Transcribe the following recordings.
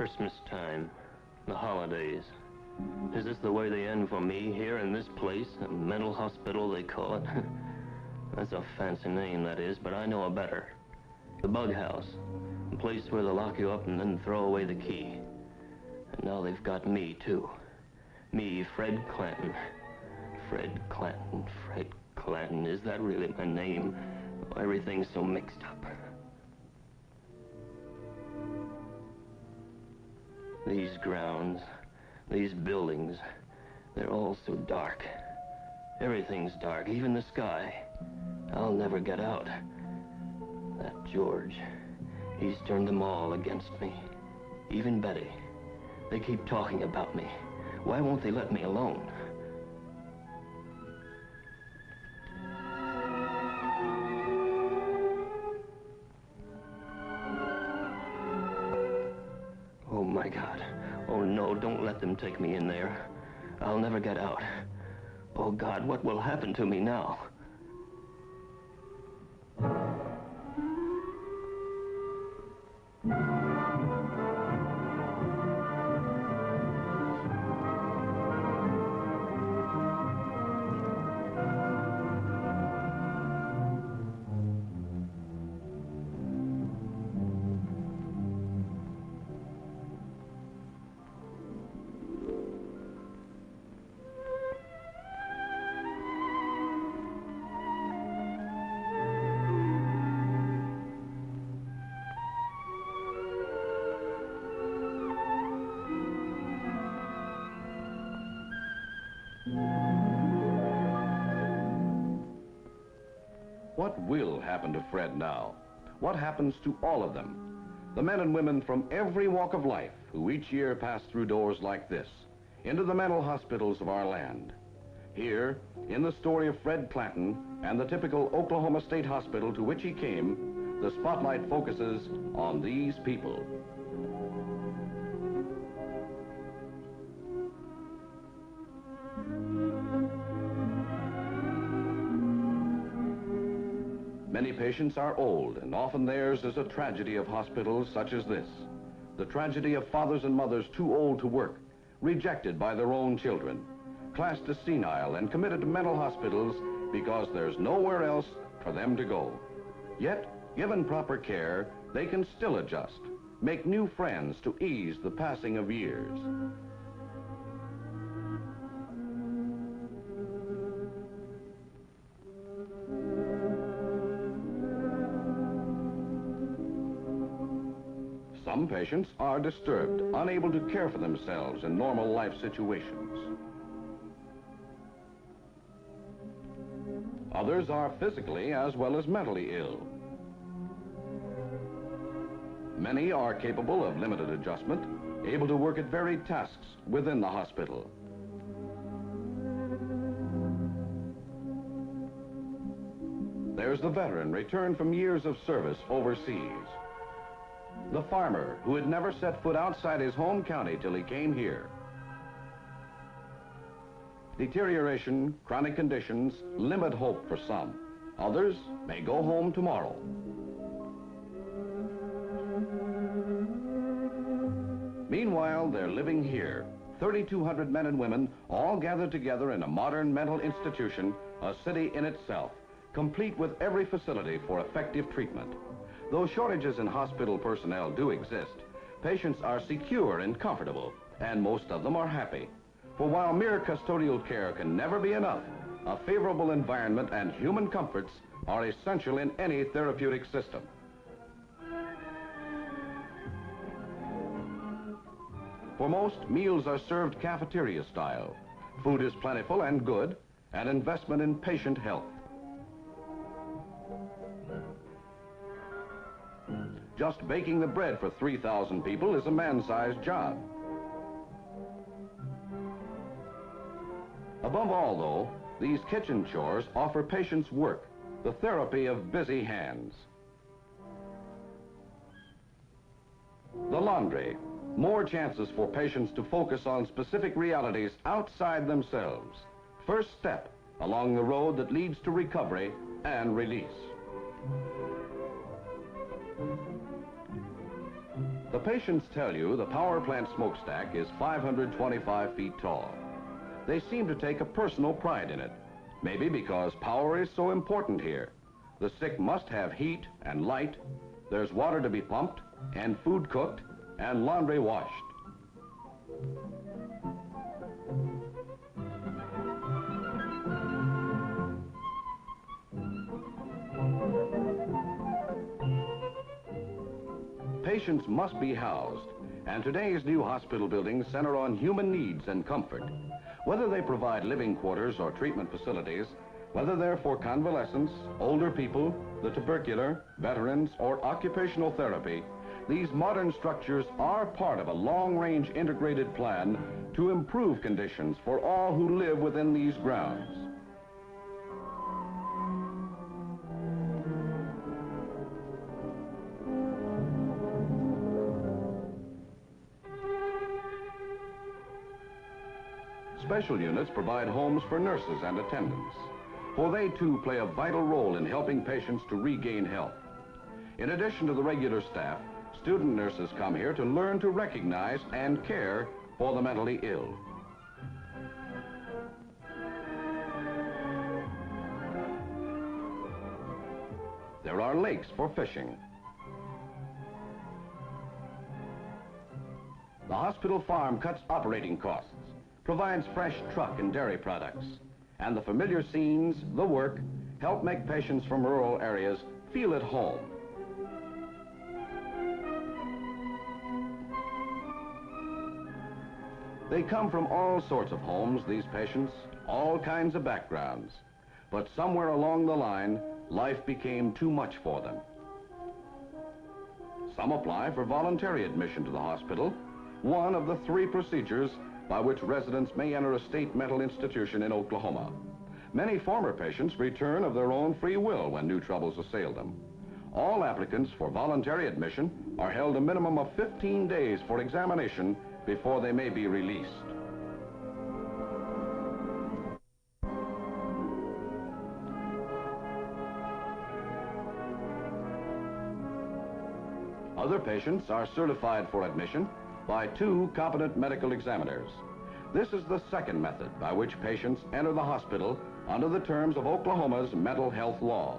Christmas time, the holidays. Is this the way they end for me here in this place? A mental hospital, they call it. That's a fancy name, that is, but I know a better. The bug house. A place where they lock you up and then throw away the key. And now they've got me, too. Me, Fred Clanton. Fred Clanton, Fred Clanton. Is that really my name? Oh, everything's so mixed up. These grounds, these buildings, they're all so dark. Everything's dark, even the sky. I'll never get out. That George, he's turned them all against me. Even Betty. They keep talking about me. Why won't they let me alone? Oh, my God. Oh, no, don't let them take me in there. I'll never get out. Oh, God, what will happen to me now? What will happen to Fred now? What happens to all of them? The men and women from every walk of life who each year pass through doors like this, into the mental hospitals of our land. Here, in the story of Fred Clanton and the typical Oklahoma State Hospital to which he came, the spotlight focuses on these people. Many patients are old, and often theirs is a tragedy of hospitals such as this. The tragedy of fathers and mothers too old to work, rejected by their own children, classed as senile and committed to mental hospitals because there's nowhere else for them to go. Yet, given proper care, they can still adjust, make new friends to ease the passing of years. Some patients are disturbed, unable to care for themselves in normal life situations. Others are physically as well as mentally ill. Many are capable of limited adjustment, able to work at varied tasks within the hospital. There's the veteran returned from years of service overseas. The farmer who had never set foot outside his home county till he came here. Deterioration, chronic conditions limit hope for some. Others may go home tomorrow. Meanwhile, they're living here. 3,200 men and women all gathered together in a modern mental institution, a city in itself, complete with every facility for effective treatment. Though shortages in hospital personnel do exist, patients are secure and comfortable, and most of them are happy. For while mere custodial care can never be enough, a favorable environment and human comforts are essential in any therapeutic system. For most, meals are served cafeteria style. Food is plentiful and good, an investment in patient health. Just baking the bread for 3,000 people is a man-sized job. Above all, though, these kitchen chores offer patients work, the therapy of busy hands. The laundry, more chances for patients to focus on specific realities outside themselves. First step along the road that leads to recovery and release. The patients tell you the power plant smokestack is 525 feet tall. They seem to take a personal pride in it, maybe because power is so important here. The sick must have heat and light, there's water to be pumped, and food cooked, and laundry washed. Patients must be housed, and today's new hospital buildings center on human needs and comfort. Whether they provide living quarters or treatment facilities, whether they're for convalescents, older people, the tubercular, veterans, or occupational therapy, these modern structures are part of a long-range integrated plan to improve conditions for all who live within these grounds. Special units provide homes for nurses and attendants, for they too play a vital role in helping patients to regain health. In addition to the regular staff, student nurses come here to learn to recognize and care for the mentally ill. There are lakes for fishing. The hospital farm cuts operating costs, provides fresh truck and dairy products, and the familiar scenes, the work, help make patients from rural areas feel at home. They come from all sorts of homes, these patients, all kinds of backgrounds. But somewhere along the line, life became too much for them. Some apply for voluntary admission to the hospital, one of the 3 procedures by which residents may enter a state mental institution in Oklahoma. Many former patients return of their own free will when new troubles assail them. All applicants for voluntary admission are held a minimum of 15 days for examination before they may be released. Other patients are certified for admission by 2 competent medical examiners. This is the second method by which patients enter the hospital under the terms of Oklahoma's mental health law.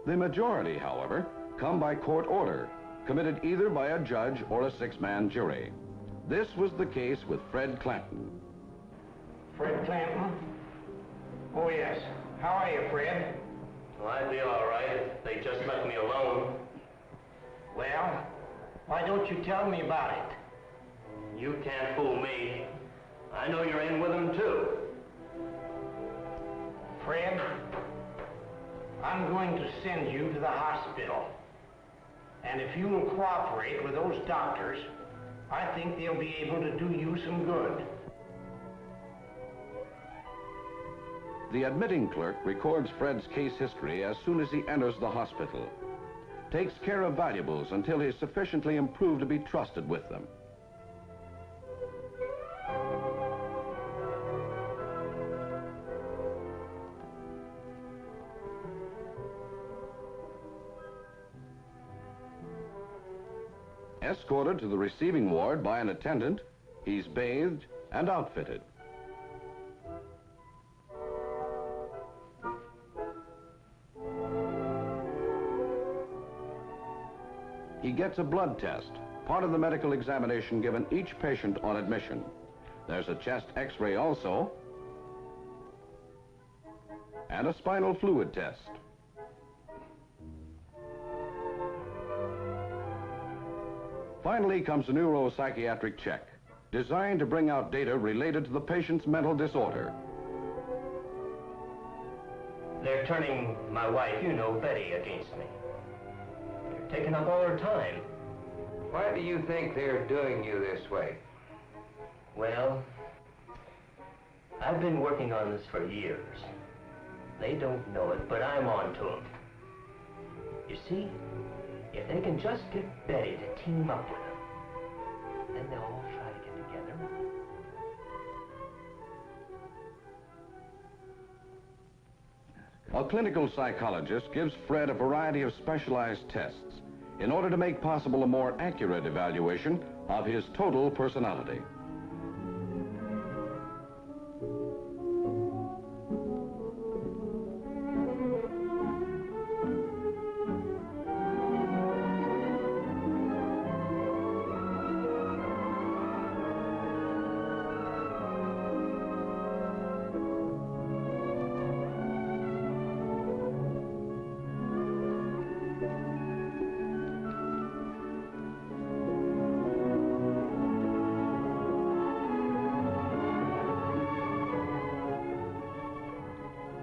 The majority, however, come by court order, committed either by a judge or a 6-man jury. This was the case with Fred Clanton. Fred Clanton? Oh, yes. How are you, Fred? Well, I'd be all right. They just left me alone. Well, why don't you tell me about it? You can't fool me. I know you're in with them, too. Fred, I'm going to send you to the hospital. And if you will cooperate with those doctors, I think they'll be able to do you some good. The admitting clerk records Fred's case history as soon as he enters the hospital. Takes care of valuables until he is sufficiently improved to be trusted with them. Escorted to the receiving ward by an attendant, he's bathed and outfitted. He gets a blood test, part of the medical examination given each patient on admission. There's a chest x-ray also, and a spinal fluid test. Finally comes a neuropsychiatric check, designed to bring out data related to the patient's mental disorder. They're turning my wife, you know, Betty, against me. They're taking up all her time. Why do you think they're doing you this way? Well, I've been working on this for years. They don't know it, but I'm on to them. You see, if they can just get Betty to team up with them, then they'll all try to get together. A clinical psychologist gives Fred a variety of specialized tests in order to make possible a more accurate evaluation of his total personality.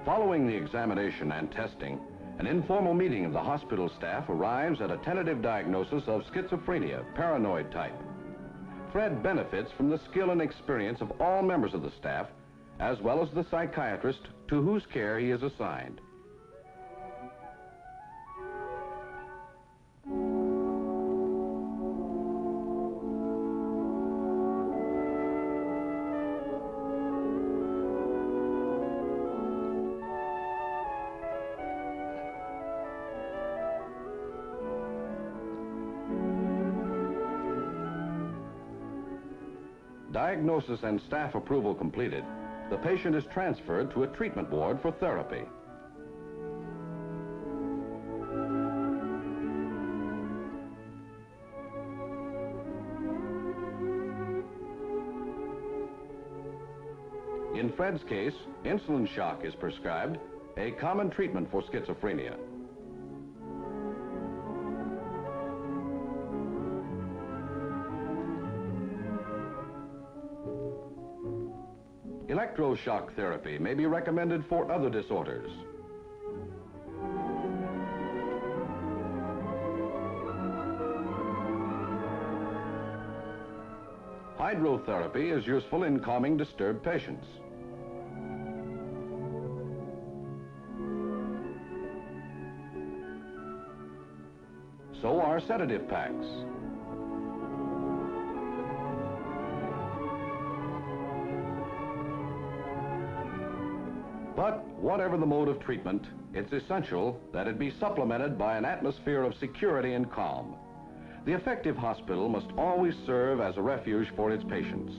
Following the examination and testing, an informal meeting of the hospital staff arrives at a tentative diagnosis of schizophrenia, paranoid type. Fred benefits from the skill and experience of all members of the staff, as well as the psychiatrist to whose care he is assigned. Diagnosis and staff approval completed, the patient is transferred to a treatment ward for therapy. In Fred's case, insulin shock is prescribed, a common treatment for schizophrenia. Electroshock therapy may be recommended for other disorders. Hydrotherapy is useful in calming disturbed patients. So are sedative packs. But whatever the mode of treatment, it's essential that it be supplemented by an atmosphere of security and calm. The effective hospital must always serve as a refuge for its patients,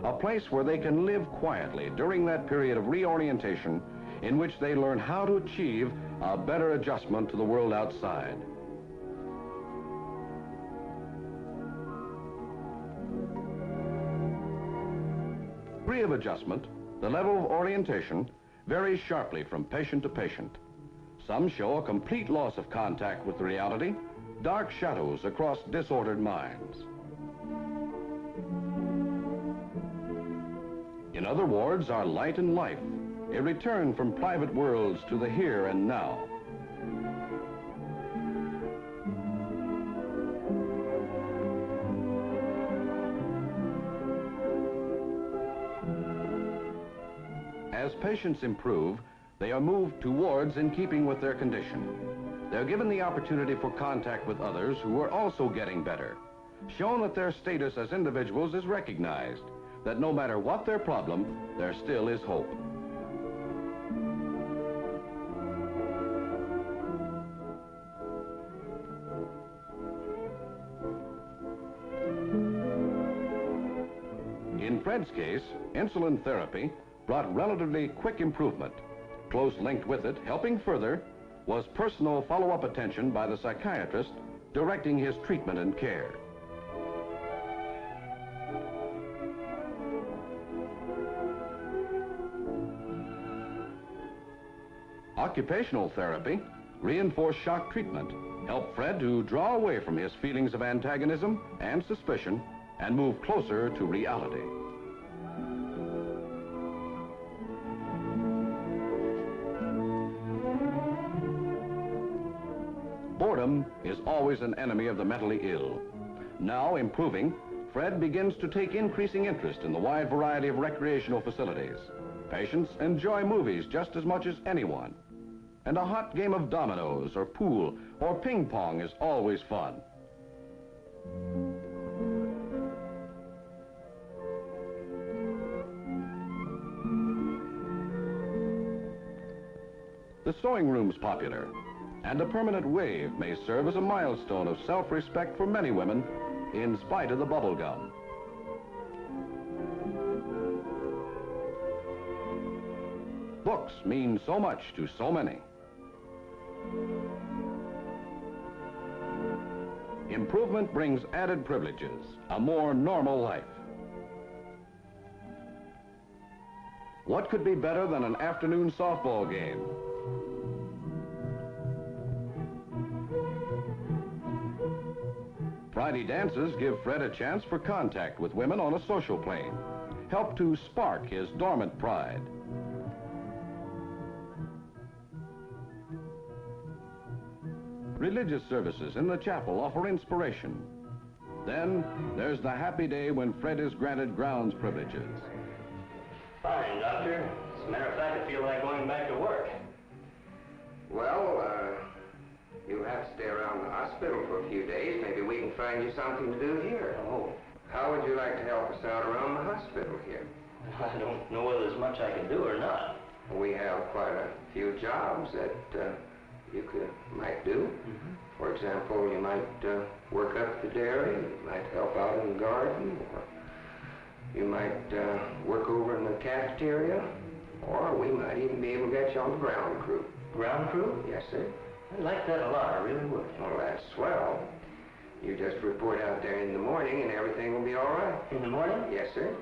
a place where they can live quietly during that period of reorientation in which they learn how to achieve a better adjustment to the world outside. Degree of adjustment, the level of orientation, varies sharply from patient to patient. Some show a complete loss of contact with reality, dark shadows across disordered minds. In other wards are light and life, a return from private worlds to the here and now. As patients improve, they are moved to wards in keeping with their condition. They're given the opportunity for contact with others who are also getting better, shown that their status as individuals is recognized, that no matter what their problem, there still is hope. In Fred's case, insulin therapy brought relatively quick improvement. Close linked with it, helping further, was personal follow-up attention by the psychiatrist directing his treatment and care. Occupational therapy, reinforced shock treatment, helped Fred to draw away from his feelings of antagonism and suspicion and move closer to reality. Boredom is always an enemy of the mentally ill. Now improving, Fred begins to take increasing interest in the wide variety of recreational facilities. Patients enjoy movies just as much as anyone. And a hot game of dominoes or pool or ping pong is always fun. The sewing room's popular, and a permanent wave may serve as a milestone of self-respect for many women, in spite of the bubble gum. Books mean so much to so many. Improvement brings added privileges, a more normal life. What could be better than an afternoon softball game? Friday dances give Fred a chance for contact with women on a social plane, help to spark his dormant pride. Religious services in the chapel offer inspiration. Then there's the happy day when Fred is granted grounds privileges. Fine, Doctor. As a matter of fact, I feel like going back to work. Well, you'll have to stay around the hospital for a few days. Maybe we can find you something to do here. Oh. How would you like to help us out around the hospital here? I don't know whether there's much I can do or not. We have quite a few jobs that you might do. Mm-hmm. For example, you might work up the dairy, you might help out in the garden, or you might work over in the cafeteria, or we might even be able to get you on the ground crew. Ground crew? Yes, sir. I'd like that a lot, I really would. Well, that's swell. You just report out there in the morning and everything will be all right. In the morning? Yes, sir.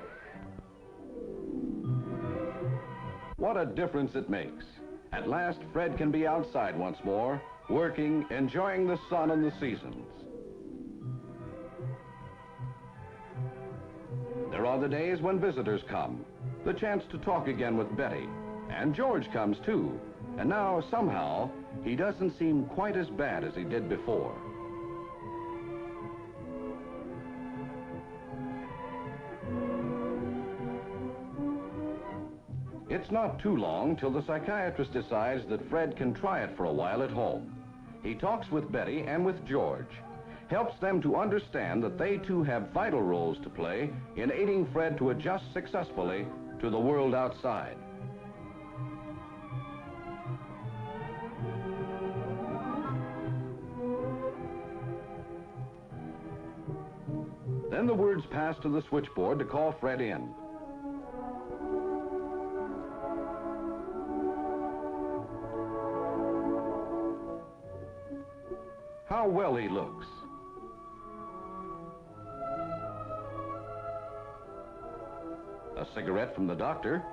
What a difference it makes. At last, Fred can be outside once more, working, enjoying the sun and the seasons. There are the days when visitors come, the chance to talk again with Betty, and George comes too. And now, somehow, he doesn't seem quite as bad as he did before. It's not too long till the psychiatrist decides that Fred can try it for a while at home. He talks with Betty and with George, helps them to understand that they too have vital roles to play in aiding Fred to adjust successfully to the world outside. Then the words pass to the switchboard to call Fred in. How well he looks. A cigarette from the doctor.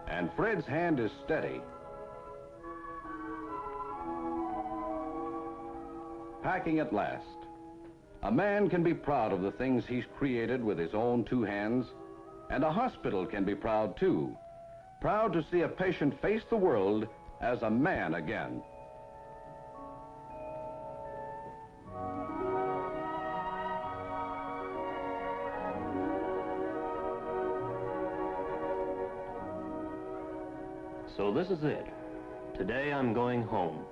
And Fred's hand is steady. Packing at last. A man can be proud of the things he's created with his own two hands, and a hospital can be proud too. Proud to see a patient face the world as a man again. So this is it. Today I'm going home.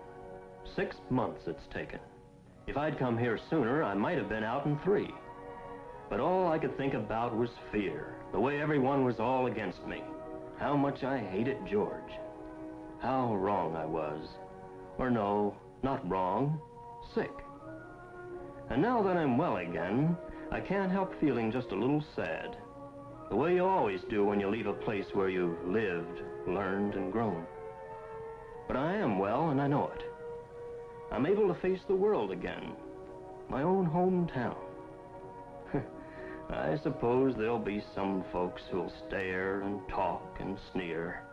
6 months it's taken. If I'd come here sooner, I might have been out in 3. But all I could think about was fear. The way everyone was all against me. How much I hated George. How wrong I was. Or no, not wrong, sick. And now that I'm well again, I can't help feeling just a little sad. The way you always do when you leave a place where you lived, learned, and grown. But I am well, and I know it. I'm able to face the world again. My own hometown. I suppose there'll be some folks who'll stare and talk and sneer.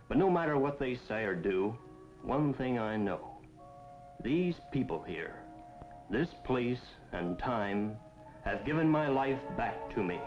But no matter what they say or do, one thing I know. These people here, this place and time, have given my life back to me.